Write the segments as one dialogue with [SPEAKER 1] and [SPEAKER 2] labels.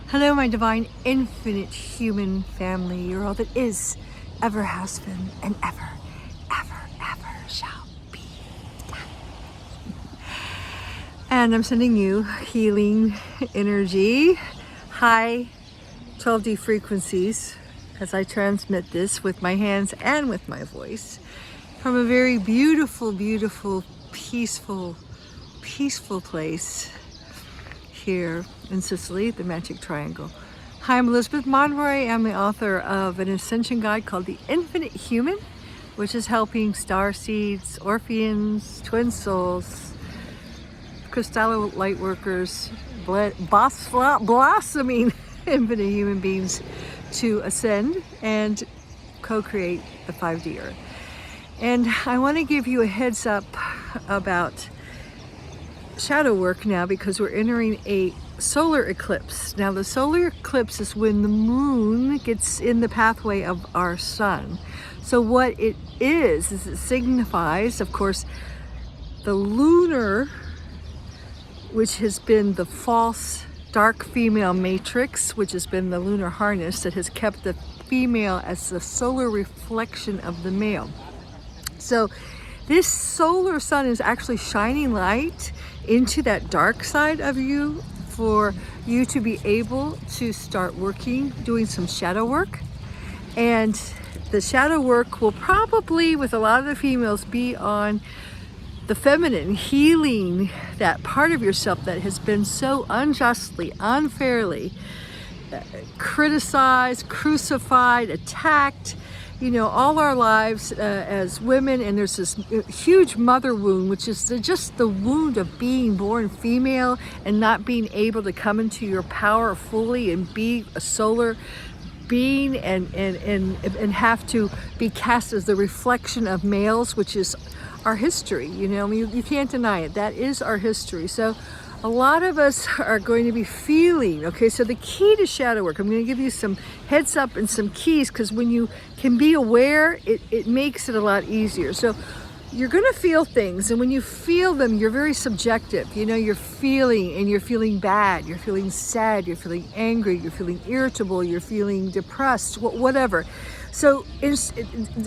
[SPEAKER 1] Hello, my divine, infinite human family. You're all that is, ever has been, and ever, ever shall be. And I'm sending you healing energy, high 12D frequencies, as I transmit this with my hands and with my voice from a very beautiful, peaceful place here in Sicily, the Magic Triangle. Hi, I'm Elizabeth Monroy. I'm the author of an Ascension guide called The Infinite Human, which is helping star seeds, Orpheans, twin souls, crystallo light workers, blossoming infinite human beings to ascend and co-create the 5D Earth. And I want to give you a heads up about shadow work now, because we're entering a solar eclipse. Now, the solar eclipse is when the moon gets in the pathway of our sun. So what it is it signifies, of course, the lunar, which has been the false dark female matrix, which has been the lunar harness that has kept the female as the solar reflection of the male. So this solar sun is actually shining light into that dark side of you for you to be able to start working, doing some shadow work. And the shadow work will probably, with a lot of the females, be on the feminine, healing that part of yourself that has been so unjustly, unfairly criticized, crucified, attacked, all our lives as women. And there's this huge mother wound, which is just the wound of being born female and not being able to come into your power fully and be a solar being and have to be cast as the reflection of males, which is our history. You can't deny it. That is our history. So a lot of us are going to be feeling, okay, so the key to shadow work, I'm going to give you some heads up and some keys, because when you can be aware, it makes it a lot easier. So you're going to feel things, and when you feel them, you're very subjective. You're feeling, and you're feeling bad, you're feeling sad, you're feeling angry, you're feeling irritable, you're feeling depressed, whatever. So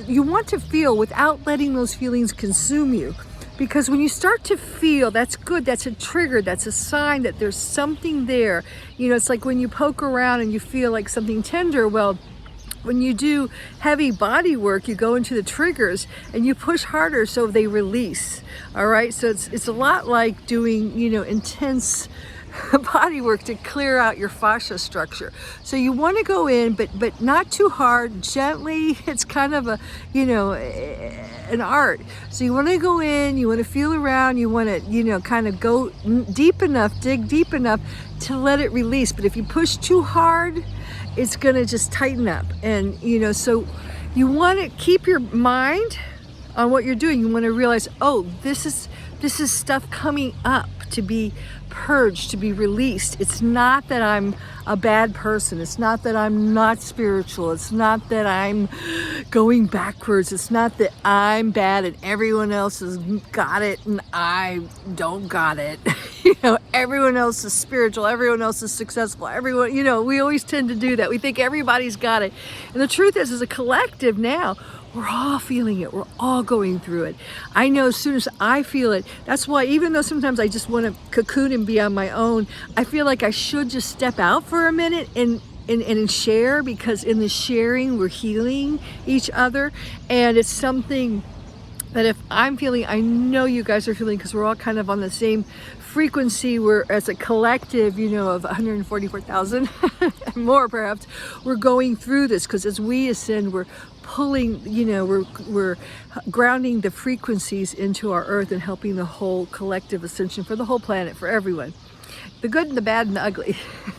[SPEAKER 1] you want to feel without letting those feelings consume you. Because when you start to feel, that's good, that's a trigger, that's a sign that there's something there. It's like when you poke around and you feel like something tender. Well, when you do heavy body work, you go into the triggers and you push harder so they release. All right, so it's a lot like doing, intense body work to clear out your fascia structure. So you want to go in, but not too hard, gently. It's kind of an art. So you want to go in, you want to feel around, you want to, kind of go deep enough, dig deep enough to let it release. But if you push too hard, it's going to just tighten up. And, so you want to keep your mind on what you're doing. You want to realize, oh, this is stuff coming up to be purged, to be released. It's not that I'm a bad person. It's not that I'm not spiritual. It's not that I'm going backwards. It's not that I'm bad and everyone else has got it and I don't got it. Everyone else is spiritual. Everyone else is successful. Everyone, we always tend to do that. We think everybody's got it. And the truth is, as a collective now, we're all feeling it. We're all going through it. I know as soon as I feel it, that's why even though sometimes I just want to cocoon and be on my own, I feel like I should just step out for a minute and share, because in the sharing, we're healing each other. And it's something that if I'm feeling, I know you guys are feeling, because we're all kind of on the same frequency. We're, as a collective, of 144,000 and more perhaps, we're going through this, because as we ascend, we're pulling, we're grounding the frequencies into our earth and helping the whole collective ascension for the whole planet, for everyone. The good and the bad and the ugly.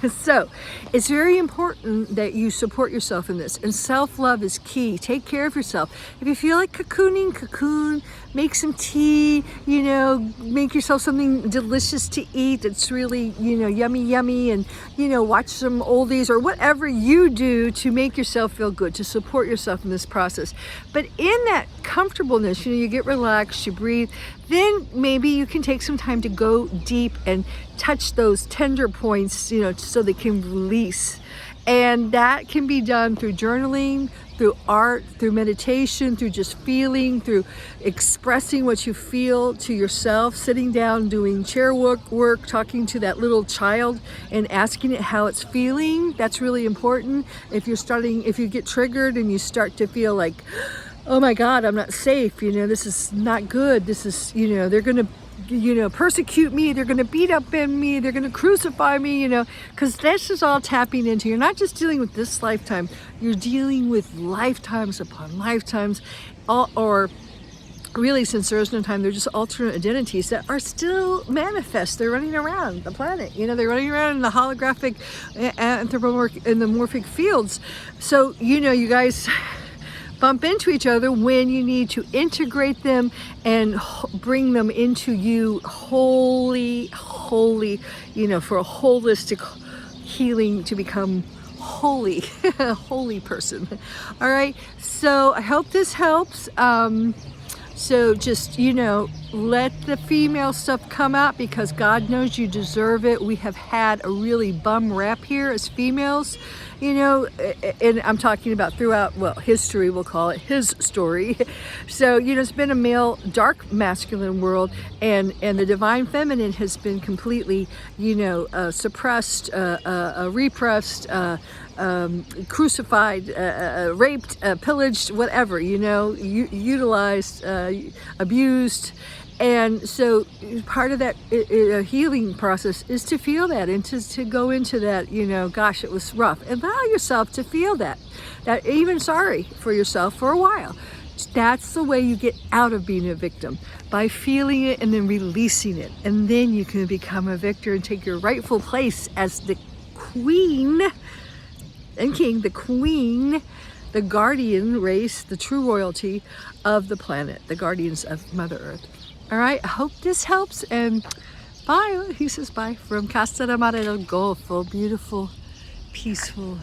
[SPEAKER 1] So it's very important that you support yourself in this, and self-love is key. Take care of yourself. If you feel like cocooning, cocoon, make some tea, make yourself something delicious to eat that's really, yummy, and, watch some oldies or whatever you do to make yourself feel good, to support yourself in this process. But in that comfortableness, you get relaxed, you breathe, then maybe you can take some time to go deep and touch those tender points, you know, so they can release. And that can be done through journaling, through art, through meditation, through just feeling, through expressing what you feel to yourself, sitting down, doing chair work, talking to that little child and asking it how it's feeling. That's really important. If you get triggered and you start to feel like, oh my God, I'm not safe, you know, this is not good. This is, you know, they're gonna, you know, persecute me, they're going to beat up on me, they're going to crucify me, you know, because this is all tapping into, you're not just dealing with this lifetime, you're dealing with lifetimes upon lifetimes, or really, since there is no time, they're just alternate identities that are still manifest. They're running around the planet, you know, they're running around in the holographic anthropomorphic fields. So, you know, you guys bump into each other when you need to integrate them and bring them into you wholly, you know, for a holistic healing to become holy, a holy person. All right, so I hope this helps. So just, you know, let the female stuff come out, because God knows you deserve it. We have had a really bum rap here as females, you know, and I'm talking about throughout, well, history, we'll call it his story. So, you know, it's been a male, dark masculine world, and the divine feminine has been completely, you know, suppressed, repressed, crucified, raped, pillaged, whatever, you know, utilized, abused. And so part of that healing process is to feel that, and to go into that, you know, gosh, it was rough. Allow yourself to feel that even sorry for yourself for a while. That's the way you get out of being a victim, by feeling it and then releasing it. And then you can become a victor and take your rightful place as the queen and king, the queen, the guardian race, the true royalty of the planet, the guardians of Mother Earth. All right, I hope this helps, and bye. He says bye from Casa de Mar del Golfo, beautiful, peaceful